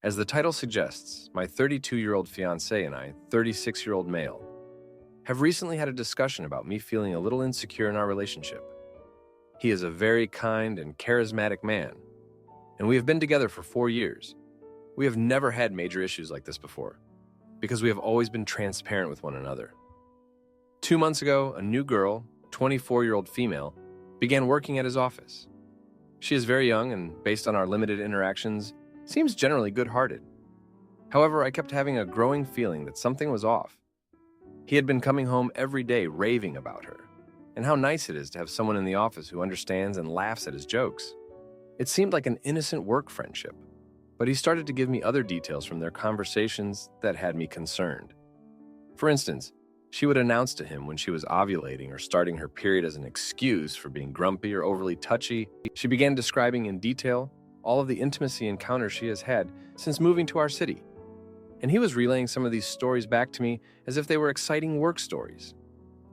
As the title suggests, my 32-year-old fiancé and I, 36-year-old male, have recently had a discussion about me feeling a little insecure in our relationship. He is a very kind and charismatic man, and we have been together for 4 years. We have never had major issues like this before, because we have always been transparent with one another. 2 months ago, a new girl, 24-year-old female, began working at his office. She is very young and, based on our limited interactions, seems generally good-hearted. However, I kept having a growing feeling that something was off. He had been coming home every day raving about her, and how nice it is to have someone in the office who understands and laughs at his jokes. It seemed like an innocent work friendship, but he started to give me other details from their conversations that had me concerned. For instance, she would announce to him when she was ovulating or starting her period as an excuse for being grumpy or overly touchy. She began describing in detail all of the intimacy encounters she has had since moving to our city. And he was relaying some of these stories back to me as if they were exciting work stories.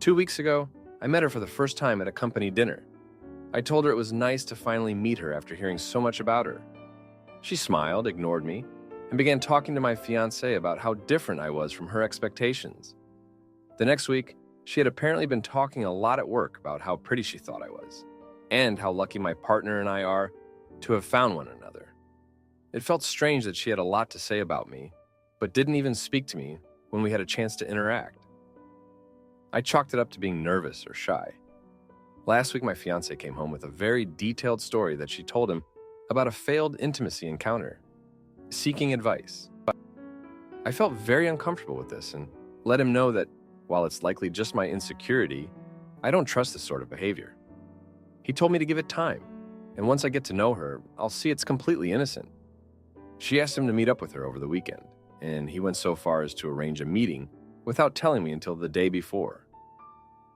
2 weeks ago, I met her for the first time at a company dinner. I told her it was nice to finally meet her after hearing so much about her. She smiled, ignored me, and began talking to my fiancé about how different I was from her expectations. The next week, she had apparently been talking a lot at work about how pretty she thought I was, and how lucky my partner and I are to have found one another. It felt strange that she had a lot to say about me, but didn't even speak to me when we had a chance to interact. I chalked it up to being nervous or shy. Last week, my fiancé came home with a very detailed story that she told him about a failed intimacy encounter, seeking advice. I felt very uncomfortable with this and let him know that while it's likely just my insecurity, I don't trust this sort of behavior. He told me to give it time, and once I get to know her, I'll see it's completely innocent. She asked him to meet up with her over the weekend, and he went so far as to arrange a meeting without telling me until the day before.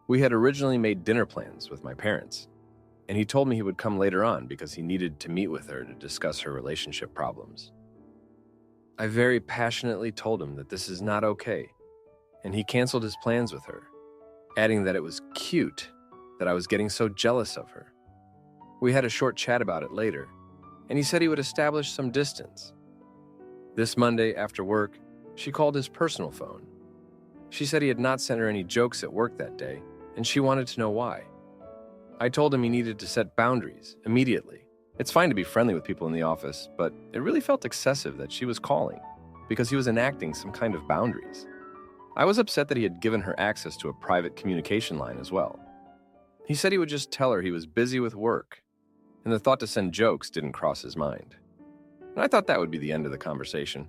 We had originally made dinner plans with my parents, and he told me he would come later on because he needed to meet with her to discuss her relationship problems. I very passionately told him that this is not okay, and he canceled his plans with her, adding that it was cute that I was getting so jealous of her. We had a short chat about it later, and he said he would establish some distance. This Monday, after work, she called his personal phone. She said he had not sent her any jokes at work that day, and she wanted to know why. I told him he needed to set boundaries immediately. It's fine to be friendly with people in the office, but it really felt excessive that she was calling because he was enacting some kind of boundaries. I was upset that he had given her access to a private communication line as well. He said he would just tell her he was busy with work, and the thought to send jokes didn't cross his mind. And I thought that would be the end of the conversation.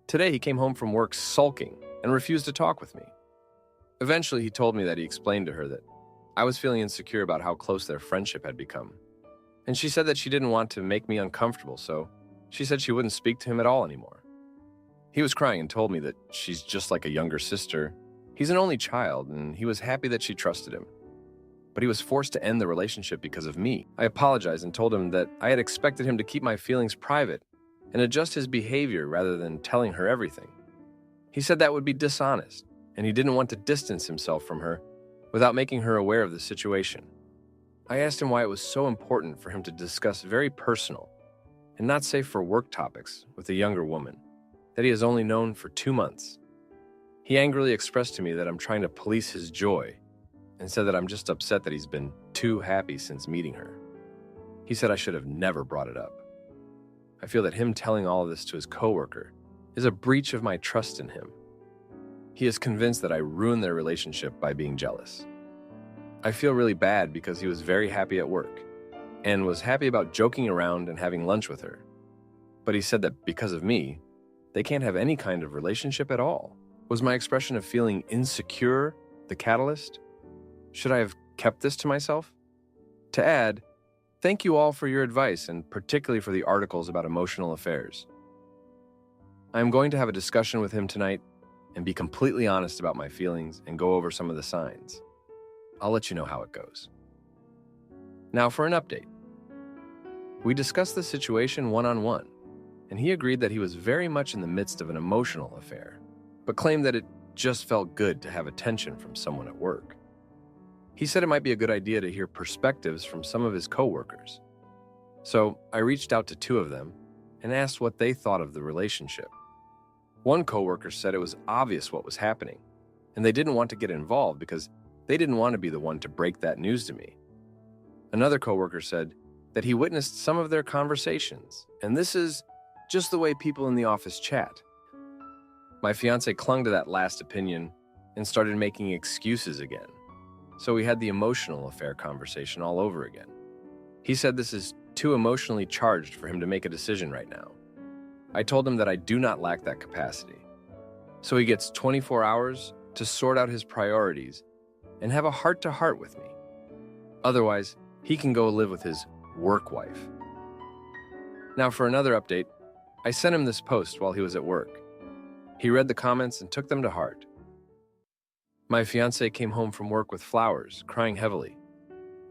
Today he came home from work sulking and refused to talk with me. Eventually he told me that he explained to her that I was feeling insecure about how close their friendship had become. And she said that she didn't want to make me uncomfortable, so she said she wouldn't speak to him at all anymore. He was crying and told me that she's just like a younger sister. He's an only child, and he was happy that she trusted him. But he was forced to end the relationship because of me. I apologized and told him that I had expected him to keep my feelings private and adjust his behavior rather than telling her everything. He said that would be dishonest, and he didn't want to distance himself from her without making her aware of the situation. I asked him why it was so important for him to discuss very personal and not safe for work topics with a younger woman that he has only known for 2 months. He angrily expressed to me that I'm trying to police his joy and said that I'm just upset that he's been too happy since meeting her. He said I should have never brought it up. I feel that him telling all of this to his coworker is a breach of my trust in him. He is convinced that I ruined their relationship by being jealous. I feel really bad because he was very happy at work and was happy about joking around and having lunch with her. But he said that because of me, they can't have any kind of relationship at all. Was my expression of feeling insecure the catalyst? Should I have kept this to myself? To add, thank you all for your advice and particularly for the articles about emotional affairs. I am going to have a discussion with him tonight and be completely honest about my feelings and go over some of the signs. I'll let you know how it goes. Now for an update. We discussed the situation one-on-one, and he agreed that he was very much in the midst of an emotional affair, but claimed that it just felt good to have attention from someone at work. He said it might be a good idea to hear perspectives from some of his coworkers. So I reached out to 2 of them and asked what they thought of the relationship. One coworker said it was obvious what was happening, and they didn't want to get involved because they didn't want to be the one to break that news to me. Another coworker said that he witnessed some of their conversations, and this is just the way people in the office chat. My fiance clung to that last opinion and started making excuses again. So we had the emotional affair conversation all over again. He said this is too emotionally charged for him to make a decision right now. I told him that I do not lack that capacity. So he gets 24 hours to sort out his priorities and have a heart-to-heart with me. Otherwise, he can go live with his work wife. Now for another update, I sent him this post while he was at work. He read the comments and took them to heart. My fiancé came home from work with flowers, crying heavily.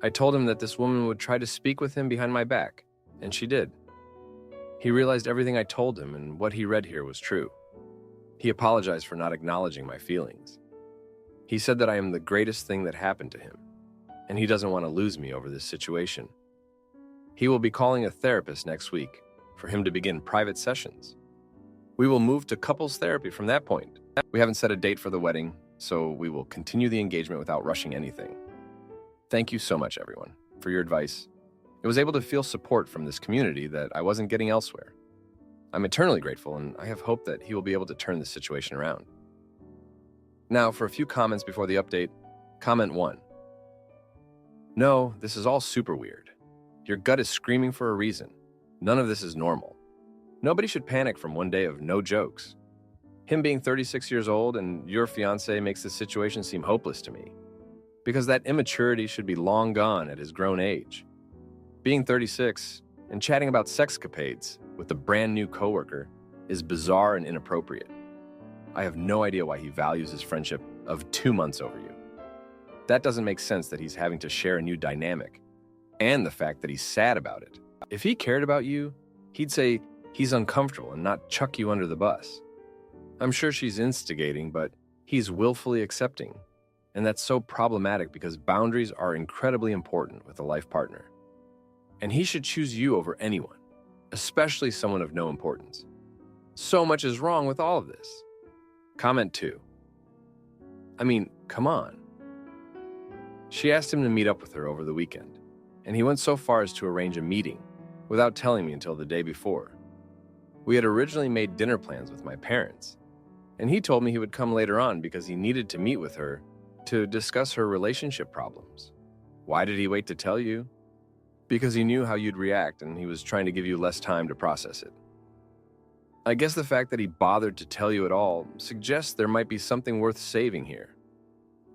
I told him that this woman would try to speak with him behind my back, and she did. He realized everything I told him and what he read here was true. He apologized for not acknowledging my feelings. He said that I am the greatest thing that happened to him, and he doesn't want to lose me over this situation. He will be calling a therapist next week for him to begin private sessions. We will move to couples therapy from that point. We haven't set a date for the wedding, so we will continue the engagement without rushing anything. Thank you so much, everyone, for your advice. I was able to feel support from this community that I wasn't getting elsewhere. I'm eternally grateful, and I have hope that he will be able to turn this situation around. Now, for a few comments before the update. Comment 1. No, this is all super weird. Your gut is screaming for a reason. None of this is normal. Nobody should panic from one day of no jokes. Him being 36 years old and your fiancé makes this situation seem hopeless to me, because that immaturity should be long gone at his grown age. Being 36 and chatting about sexcapades with a brand new coworker is bizarre and inappropriate. I have no idea why he values his friendship of 2 months over you. That doesn't make sense that he's having to share a new dynamic, and the fact that he's sad about it. If he cared about you, he'd say he's uncomfortable and not chuck you under the bus. I'm sure she's instigating, but he's willfully accepting. And that's so problematic because boundaries are incredibly important with a life partner. And he should choose you over anyone, especially someone of no importance. So much is wrong with all of this. Comment 2. I mean, come on. She asked him to meet up with her over the weekend, and he went so far as to arrange a meeting without telling me until the day before. We had originally made dinner plans with my parents, and he told me he would come later on because he needed to meet with her to discuss her relationship problems. Why did he wait to tell you? Because he knew how you'd react and he was trying to give you less time to process it. I guess the fact that he bothered to tell you at all suggests there might be something worth saving here.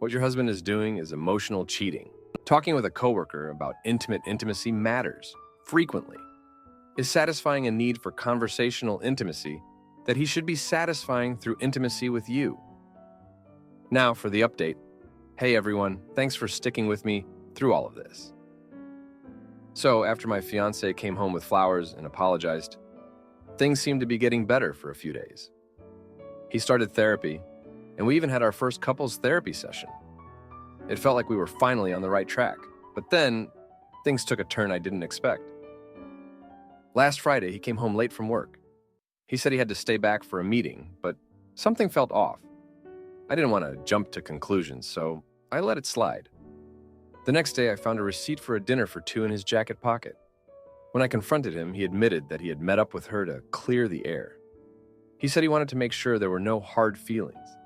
What your husband is doing is emotional cheating. Talking with a coworker about intimacy matters, frequently. Is satisfying a need for conversational intimacy that he should be satisfying through intimacy with you. Now for the update. Hey everyone, thanks for sticking with me through all of this. So after my fiancé came home with flowers and apologized, things seemed to be getting better for a few days. He started therapy, and we even had our first couples therapy session. It felt like we were finally on the right track, but then things took a turn I didn't expect. Last Friday, he came home late from work. He said he had to stay back for a meeting, but something felt off. I didn't want to jump to conclusions, so I let it slide. The next day, I found a receipt for a dinner for 2 in his jacket pocket. When I confronted him, he admitted that he had met up with her to clear the air. He said he wanted to make sure there were no hard feelings,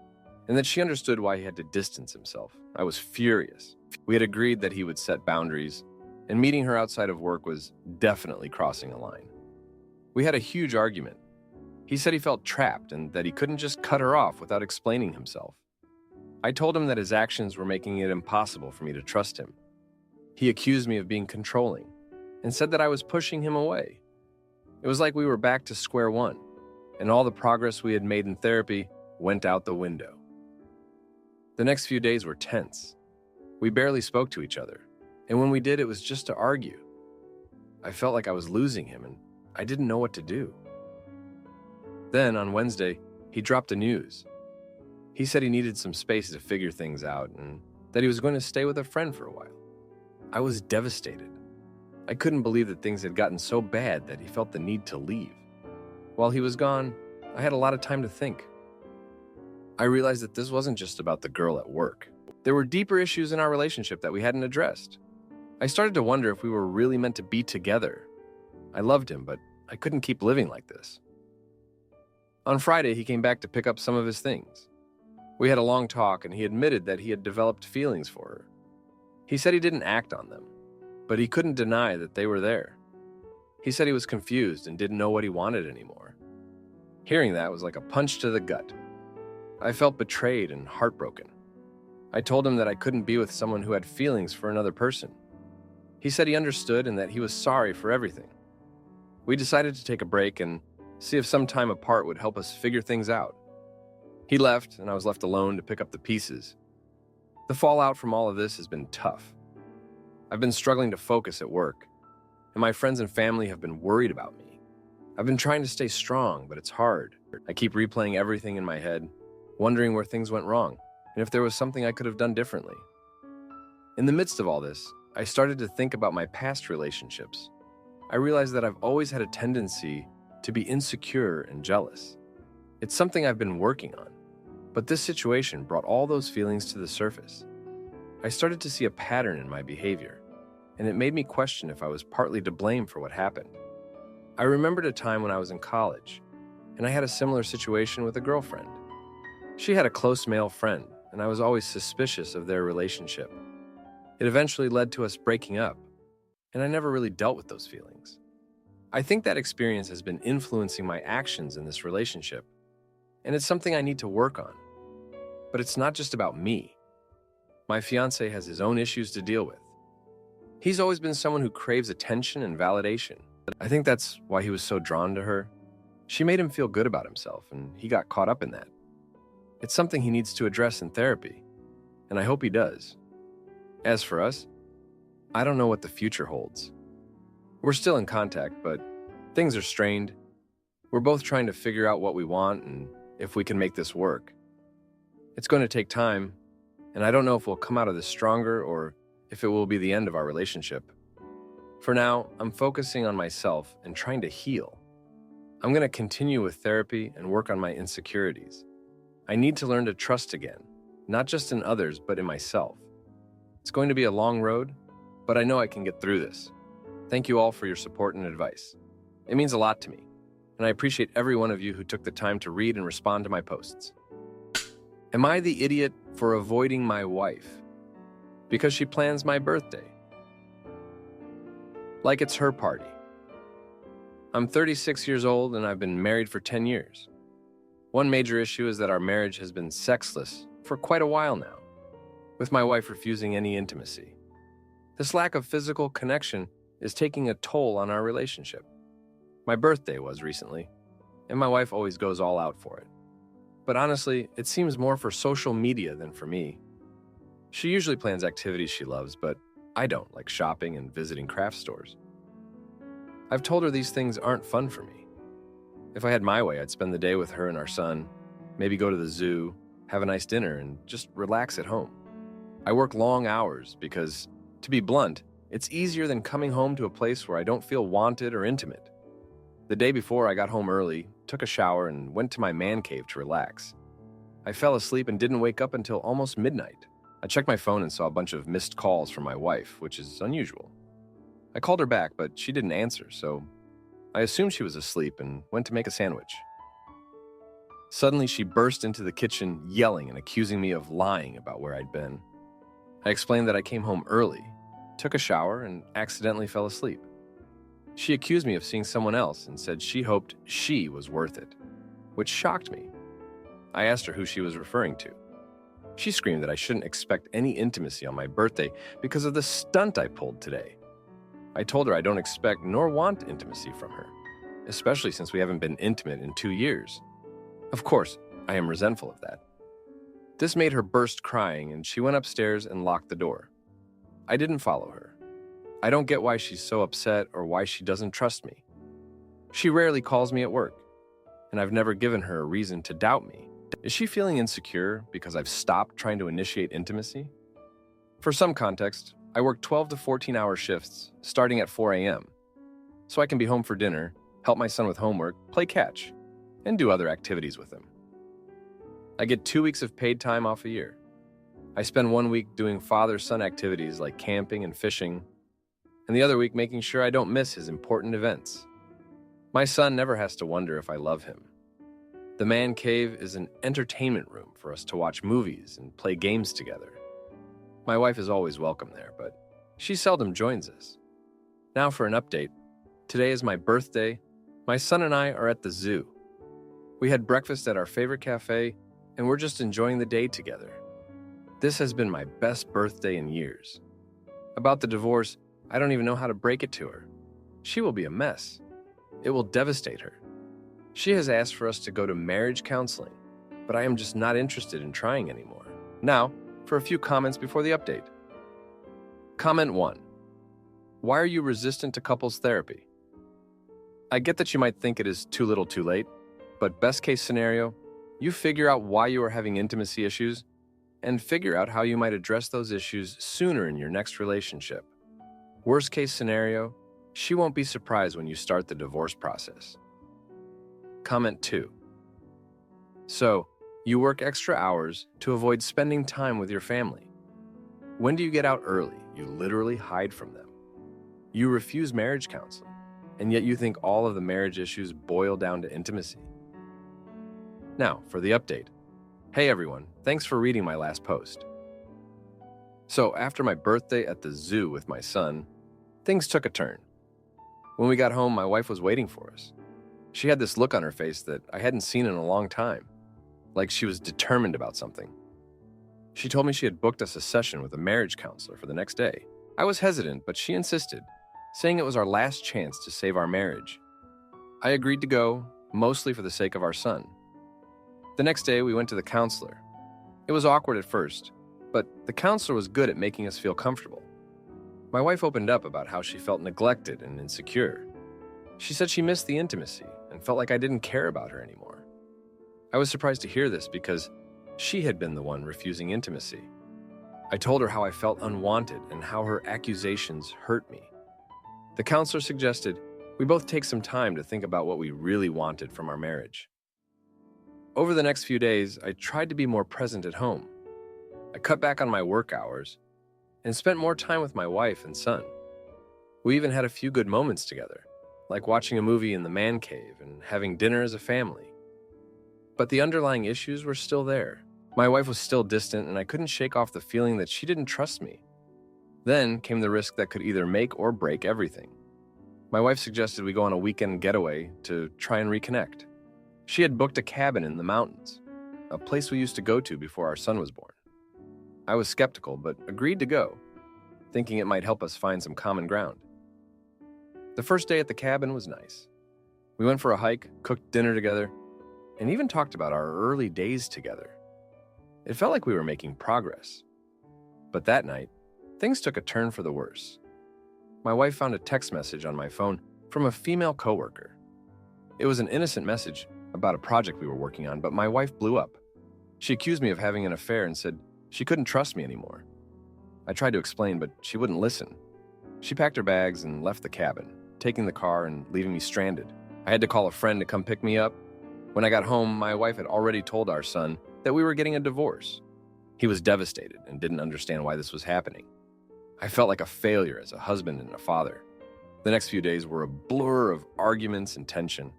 and that she understood why he had to distance himself. I was furious. We had agreed that he would set boundaries, and meeting her outside of work was definitely crossing a line. We had a huge argument. He said he felt trapped and that he couldn't just cut her off without explaining himself. I told him that his actions were making it impossible for me to trust him. He accused me of being controlling and said that I was pushing him away. It was like we were back to square one, and all the progress we had made in therapy went out the window. The next few days were tense. We barely spoke to each other, and when we did, it was just to argue. I felt like I was losing him, and I didn't know what to do. Then, on Wednesday, he dropped the news. He said he needed some space to figure things out and that he was going to stay with a friend for a while. I was devastated. I couldn't believe that things had gotten so bad that he felt the need to leave. While he was gone, I had a lot of time to think. I realized that this wasn't just about the girl at work. There were deeper issues in our relationship that we hadn't addressed. I started to wonder if we were really meant to be together. I loved him, but I couldn't keep living like this. On Friday, he came back to pick up some of his things. We had a long talk, and he admitted that he had developed feelings for her. He said he didn't act on them, but he couldn't deny that they were there. He said he was confused and didn't know what he wanted anymore. Hearing that was like a punch to the gut. I felt betrayed and heartbroken. I told him that I couldn't be with someone who had feelings for another person. He said he understood and that he was sorry for everything. We decided to take a break and see if some time apart would help us figure things out. He left, and I was left alone to pick up the pieces. The fallout from all of this has been tough. I've been struggling to focus at work, and my friends and family have been worried about me. I've been trying to stay strong, but it's hard. I keep replaying everything in my head, wondering where things went wrong, and if there was something I could have done differently. In the midst of all this, I started to think about my past relationships. I realized that I've always had a tendency to be insecure and jealous. It's something I've been working on, but this situation brought all those feelings to the surface. I started to see a pattern in my behavior, and it made me question if I was partly to blame for what happened. I remembered a time when I was in college, and I had a similar situation with a girlfriend. She had a close male friend, and I was always suspicious of their relationship. It eventually led to us breaking up, and I never really dealt with those feelings. I think that experience has been influencing my actions in this relationship, and it's something I need to work on. But it's not just about me. My fiancé has his own issues to deal with. He's always been someone who craves attention and validation. I think that's why he was so drawn to her. She made him feel good about himself, and he got caught up in that. It's something he needs to address in therapy, and I hope he does. As for us, I don't know what the future holds. We're still in contact, but things are strained. We're both trying to figure out what we want and if we can make this work. It's going to take time, and I don't know if we'll come out of this stronger or if it will be the end of our relationship. For now, I'm focusing on myself and trying to heal. I'm going to continue with therapy and work on my insecurities. I need to learn to trust again, not just in others, but in myself. It's going to be a long road, but I know I can get through this. Thank you all for your support and advice. It means a lot to me, and I appreciate every one of you who took the time to read and respond to my posts. Am I the idiot for avoiding my wife because she plans my birthday like it's her party? I'm 36 years old and I've been married for 10 years. One major issue is that our marriage has been sexless for quite a while now, with my wife refusing any intimacy. This lack of physical connection is taking a toll on our relationship. My birthday was recently, and my wife always goes all out for it. But honestly, it seems more for social media than for me. She usually plans activities she loves, but I don't, like shopping and visiting craft stores. I've told her these things aren't fun for me. If I had my way, I'd spend the day with her and our son, maybe go to the zoo, have a nice dinner, and just relax at home. I work long hours because, to be blunt, it's easier than coming home to a place where I don't feel wanted or intimate. The day before, I got home early, took a shower, and went to my man cave to relax. I fell asleep and didn't wake up until almost midnight. I checked my phone and saw a bunch of missed calls from my wife, which is unusual. I called her back, but she didn't answer, so I assumed she was asleep and went to make a sandwich. Suddenly, she burst into the kitchen, yelling and accusing me of lying about where I'd been. I explained that I came home early, took a shower, and accidentally fell asleep. She accused me of seeing someone else and said she hoped she was worth it, which shocked me. I asked her who she was referring to. She screamed that I shouldn't expect any intimacy on my birthday because of the stunt I pulled today. I told her I don't expect nor want intimacy from her, especially since we haven't been intimate in 2 years. Of course, I am resentful of that. This made her burst crying, and she went upstairs and locked the door. I didn't follow her. I don't get why she's so upset or why she doesn't trust me. She rarely calls me at work, and I've never given her a reason to doubt me. Is she feeling insecure because I've stopped trying to initiate intimacy? For some context, I work 12 to 14-hour shifts starting at 4 a.m., so I can be home for dinner, help my son with homework, play catch, and do other activities with him. I get 2 weeks of paid time off a year. I spend 1 week doing father-son activities like camping and fishing, and the other week making sure I don't miss his important events. My son never has to wonder if I love him. The man cave is an entertainment room for us to watch movies and play games together. My wife is always welcome there, but she seldom joins us. Now for an update. Today is my birthday. My son and I are at the zoo. We had breakfast at our favorite cafe, and we're just enjoying the day together. This has been my best birthday in years. About the divorce, I don't even know how to break it to her. She will be a mess. It will devastate her. She has asked for us to go to marriage counseling, but I am just not interested in trying anymore. Now, for a few comments before the update. Comment 1. Why are you resistant to couples therapy? I get that you might think it is too little too late, but best case scenario, you figure out why you are having intimacy issues and figure out how you might address those issues sooner in your next relationship. Worst case scenario, she won't be surprised when you start the divorce process. Comment 2. So, you work extra hours to avoid spending time with your family. When do you get out early? You literally hide from them. You refuse marriage counseling, and yet you think all of the marriage issues boil down to intimacy. Now, for the update. Hey everyone, thanks for reading my last post. So, after my birthday at the zoo with my son, things took a turn. When we got home, my wife was waiting for us. She had this look on her face that I hadn't seen in a long time, like she was determined about something. She told me she had booked us a session with a marriage counselor for the next day. I was hesitant, but she insisted, saying it was our last chance to save our marriage. I agreed to go, mostly for the sake of our son. The next day, we went to the counselor. It was awkward at first, but the counselor was good at making us feel comfortable. My wife opened up about how she felt neglected and insecure. She said she missed the intimacy and felt like I didn't care about her anymore. I was surprised to hear this because she had been the one refusing intimacy. I told her how I felt unwanted and how her accusations hurt me. The counselor suggested we both take some time to think about what we really wanted from our marriage. Over the next few days, I tried to be more present at home. I cut back on my work hours and spent more time with my wife and son. We even had a few good moments together, like watching a movie in the man cave and having dinner as a family. But the underlying issues were still there. My wife was still distant, and I couldn't shake off the feeling that she didn't trust me. Then came the risk that could either make or break everything. My wife suggested we go on a weekend getaway to try and reconnect. She had booked a cabin in the mountains, a place we used to go to before our son was born. I was skeptical, but agreed to go, thinking it might help us find some common ground. The first day at the cabin was nice. We went for a hike, cooked dinner together, and even talked about our early days together. It felt like we were making progress. But that night, things took a turn for the worse. My wife found a text message on my phone from a female coworker. It was an innocent message about a project we were working on, but my wife blew up. She accused me of having an affair and said she couldn't trust me anymore. I tried to explain, but she wouldn't listen. She packed her bags and left the cabin, taking the car and leaving me stranded. I had to call a friend to come pick me up. When I got home, my wife had already told our son that we were getting a divorce. He was devastated and didn't understand why this was happening. I felt like a failure as a husband and a father. The next few days were a blur of arguments and tension.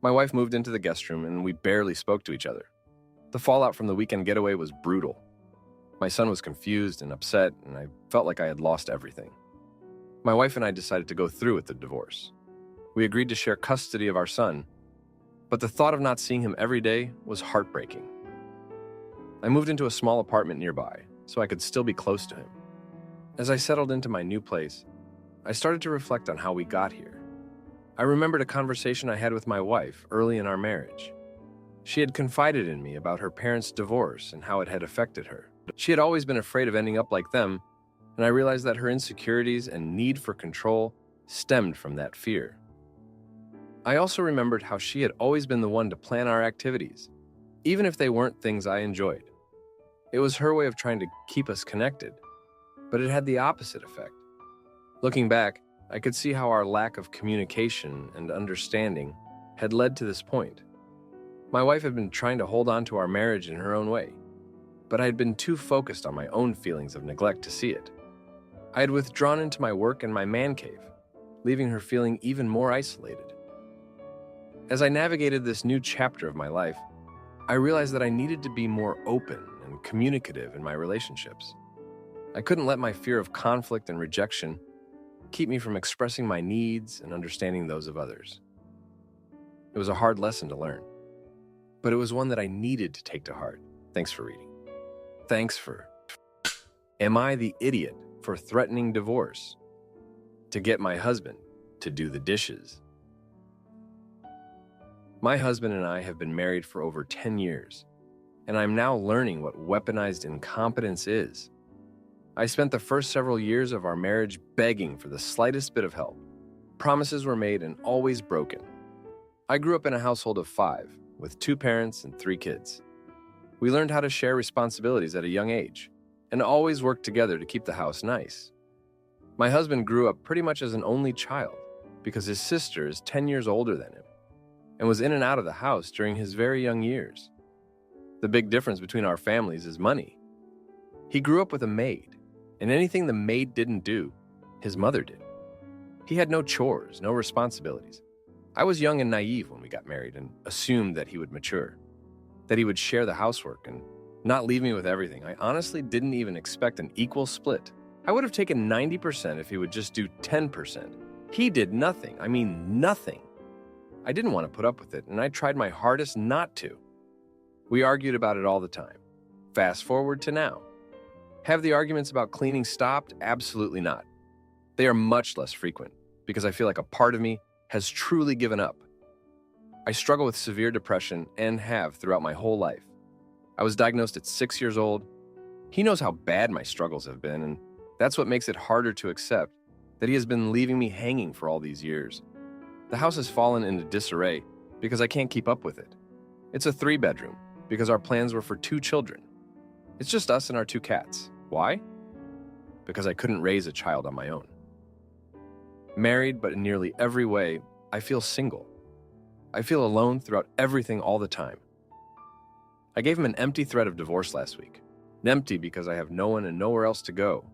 My wife moved into the guest room and we barely spoke to each other. The fallout from the weekend getaway was brutal. My son was confused and upset, and I felt like I had lost everything. My wife and I decided to go through with the divorce. We agreed to share custody of our son, but the thought of not seeing him every day was heartbreaking. I moved into a small apartment nearby so I could still be close to him. As I settled into my new place, I started to reflect on how we got here. I remembered a conversation I had with my wife early in our marriage. She had confided in me about her parents' divorce and how it had affected her. She had always been afraid of ending up like them, and I realized that her insecurities and need for control stemmed from that fear. I also remembered how she had always been the one to plan our activities, even if they weren't things I enjoyed. It was her way of trying to keep us connected, but it had the opposite effect. Looking back, I could see how our lack of communication and understanding had led to this point. My wife had been trying to hold on to our marriage in her own way, but I had been too focused on my own feelings of neglect to see it. I had withdrawn into my work and my man cave, leaving her feeling even more isolated. As I navigated this new chapter of my life, I realized that I needed to be more open and communicative in my relationships. I couldn't let my fear of conflict and rejection keep me from expressing my needs and understanding those of others. It was a hard lesson to learn, but it was one that I needed to take to heart. Thanks for reading. Thanks for... Am I the idiot for threatening divorce to get my husband to do the dishes? My husband and I have been married for over 10 years, and I'm now learning what weaponized incompetence is. I spent the first several years of our marriage begging for the slightest bit of help. Promises were made and always broken. I grew up in a household of 5, with 2 parents and 3 kids. We learned how to share responsibilities at a young age, and always worked together to keep the house nice. My husband grew up pretty much as an only child, because his sister is 10 years older than him, and was in and out of the house during his very young years. The big difference between our families is money. He grew up with a maid, and anything the maid didn't do, his mother did. He had no chores, no responsibilities. I was young and naive when we got married and assumed that he would mature, that he would share the housework and not leave me with everything. I honestly didn't even expect an equal split. I would have taken 90% if he would just do 10%. He did nothing. I mean, nothing. I didn't want to put up with it, and I tried my hardest not to. We argued about it all the time. Fast forward to now. Have the arguments about cleaning stopped? Absolutely not. They are much less frequent because I feel like a part of me has truly given up. I struggle with severe depression and have throughout my whole life. I was diagnosed at 6 years old. He knows how bad my struggles have been, and that's what makes it harder to accept that he has been leaving me hanging for all these years. The house has fallen into disarray because I can't keep up with it. It's a 3-bedroom because our plans were for 2 children. It's just us and our 2 cats. Why? Because I couldn't raise a child on my own. Married, but in nearly every way, I feel single. I feel alone throughout everything all the time. I gave him an empty threat of divorce last week. Empty because I have no one and nowhere else to go.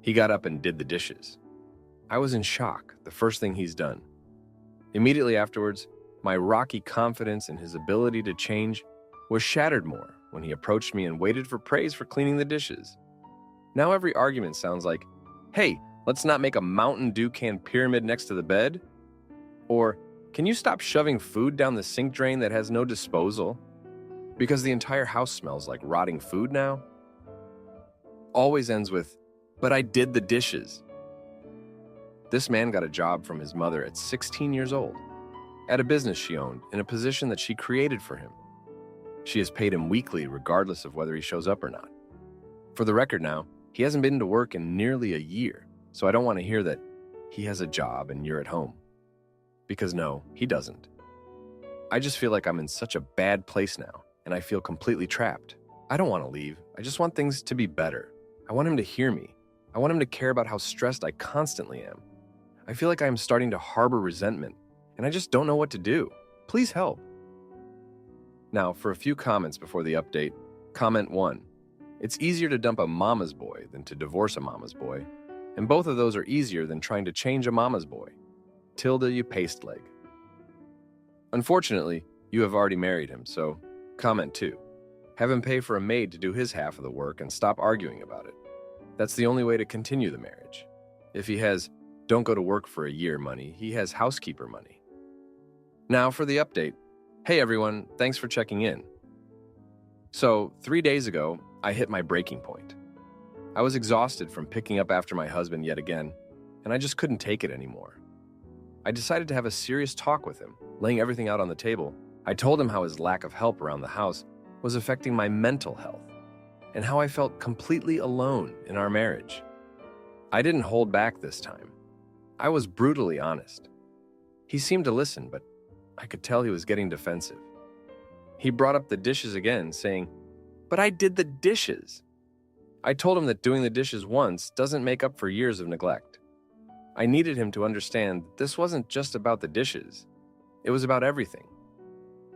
He got up and did the dishes. I was in shock, the first thing he's done. Immediately afterwards, my rocky confidence in his ability to change was shattered more when he approached me and waited for praise for cleaning the dishes. Now every argument sounds like, hey, let's not make a Mountain Dew can pyramid next to the bed. Or, can you stop shoving food down the sink drain that has no disposal? Because the entire house smells like rotting food now? Always ends with, but I did the dishes. This man got a job from his mother at 16 years old, at a business she owned, in a position that she created for him. She has paid him weekly regardless of whether he shows up or not. For the record now, he hasn't been to work in nearly a year, so I don't want to hear that he has a job and you're at home. Because no, he doesn't. I just feel like I'm in such a bad place now, and I feel completely trapped. I don't want to leave. I just want things to be better. I want him to hear me. I want him to care about how stressed I constantly am. I feel like I am starting to harbor resentment, and I just don't know what to do. Please help. Now, for a few comments before the update. Comment 1. It's easier to dump a mama's boy than to divorce a mama's boy, and both of those are easier than trying to change a mama's boy. Tilda, you paste leg. Unfortunately, you have already married him, so comment 2. Have him pay for a maid to do his half of the work and stop arguing about it. That's the only way to continue the marriage. If he has don't go to work for a year money, he has housekeeper money. Now for the update. Hey everyone, thanks for checking in. So, 3 days ago, I hit my breaking point. I was exhausted from picking up after my husband yet again, and I just couldn't take it anymore. I decided to have a serious talk with him, laying everything out on the table. I told him how his lack of help around the house was affecting my mental health, and how I felt completely alone in our marriage. I didn't hold back this time. I was brutally honest. He seemed to listen, but I could tell he was getting defensive. He brought up the dishes again, saying, "But I did the dishes." I told him that doing the dishes once doesn't make up for years of neglect. I needed him to understand that this wasn't just about the dishes. It was about everything.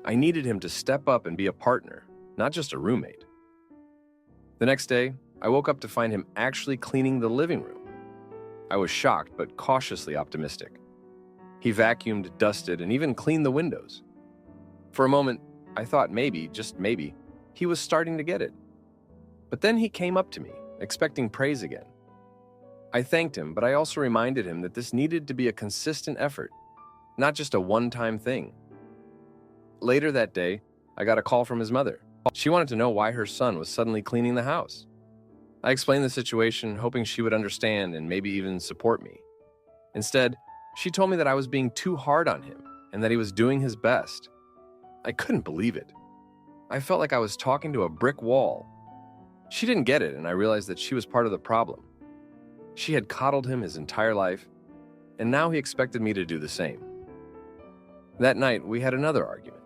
I needed him to step up and be a partner, not just a roommate. The next day, I woke up to find him actually cleaning the living room. I was shocked but cautiously optimistic. He vacuumed, dusted, and even cleaned the windows. For a moment, I thought maybe, just maybe, he was starting to get it. But then he came up to me, expecting praise again. I thanked him, but I also reminded him that this needed to be a consistent effort, not just a one-time thing. Later that day, I got a call from his mother. She wanted to know why her son was suddenly cleaning the house. I explained the situation, hoping she would understand and maybe even support me. Instead, she told me that I was being too hard on him and that he was doing his best. I couldn't believe it. I felt like I was talking to a brick wall. She didn't get it, and I realized that she was part of the problem. She had coddled him his entire life, and now he expected me to do the same. That night, we had another argument.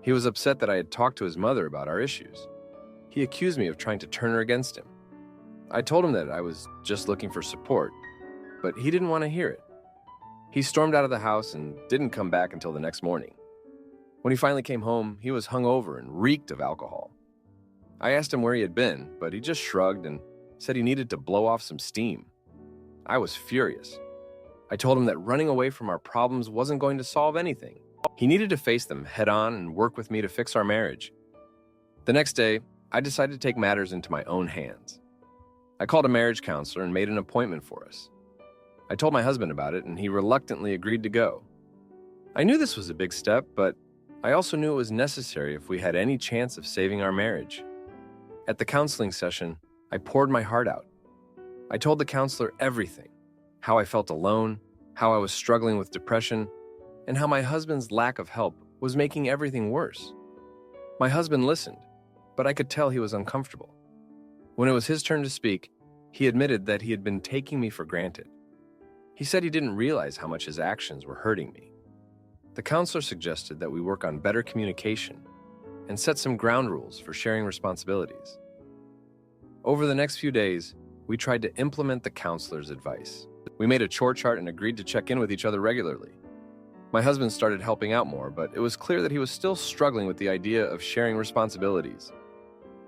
He was upset that I had talked to his mother about our issues. He accused me of trying to turn her against him. I told him that I was just looking for support, but he didn't want to hear it. He stormed out of the house and didn't come back until the next morning. When he finally came home, he was hungover and reeked of alcohol. I asked him where he had been, but he just shrugged and said he needed to blow off some steam. I was furious. I told him that running away from our problems wasn't going to solve anything. He needed to face them head-on and work with me to fix our marriage. The next day, I decided to take matters into my own hands. I called a marriage counselor and made an appointment for us. I told my husband about it, and he reluctantly agreed to go. I knew this was a big step, but I also knew it was necessary if we had any chance of saving our marriage. At the counseling session, I poured my heart out. I told the counselor everything: how I felt alone, how I was struggling with depression, and how my husband's lack of help was making everything worse. My husband listened, but I could tell he was uncomfortable. When it was his turn to speak, he admitted that he had been taking me for granted. He said he didn't realize how much his actions were hurting me. The counselor suggested that we work on better communication and set some ground rules for sharing responsibilities. Over the next few days, we tried to implement the counselor's advice. We made a chore chart and agreed to check in with each other regularly. My husband started helping out more, but it was clear that he was still struggling with the idea of sharing responsibilities.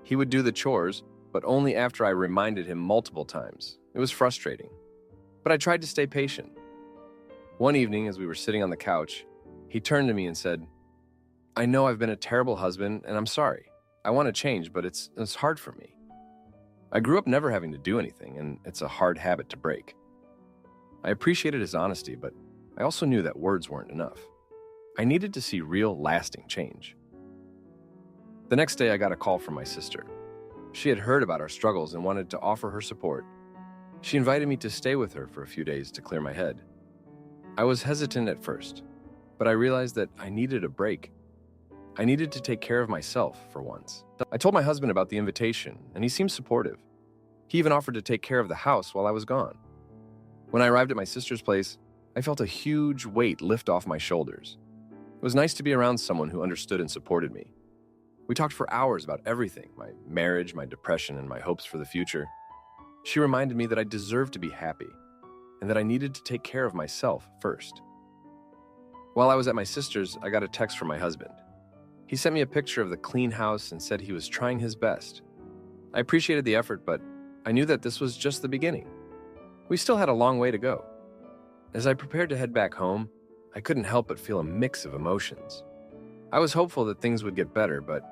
He would do the chores, but only after I reminded him multiple times. It was frustrating, but I tried to stay patient. One evening, as we were sitting on the couch, he turned to me and said, "I know I've been a terrible husband, and I'm sorry. I want to change, but it's hard for me. I grew up never having to do anything, and it's a hard habit to break." I appreciated his honesty, but I also knew that words weren't enough. I needed to see real, lasting change. The next day, I got a call from my sister. She had heard about our struggles and wanted to offer her support. She invited me to stay with her for a few days to clear my head. I was hesitant at first, but I realized that I needed a break. I needed to take care of myself for once. I told my husband about the invitation, and he seemed supportive. He even offered to take care of the house while I was gone. When I arrived at my sister's place, I felt a huge weight lift off my shoulders. It was nice to be around someone who understood and supported me. We talked for hours about everything: my marriage, my depression, and my hopes for the future. She reminded me that I deserved to be happy and that I needed to take care of myself first. While I was at my sister's, I got a text from my husband. He sent me a picture of the clean house and said he was trying his best. I appreciated the effort, but I knew that this was just the beginning. We still had a long way to go. As I prepared to head back home, I couldn't help but feel a mix of emotions. I was hopeful that things would get better, but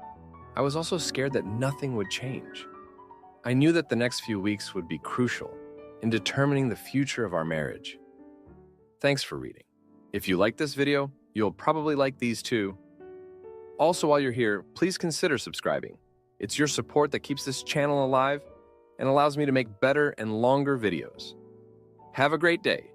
I was also scared that nothing would change. I knew that the next few weeks would be crucial in determining the future of our marriage. Thanks for reading. If you like this video, you'll probably like these too. Also, while you're here, please consider subscribing. It's your support that keeps this channel alive and allows me to make better and longer videos. Have a great day.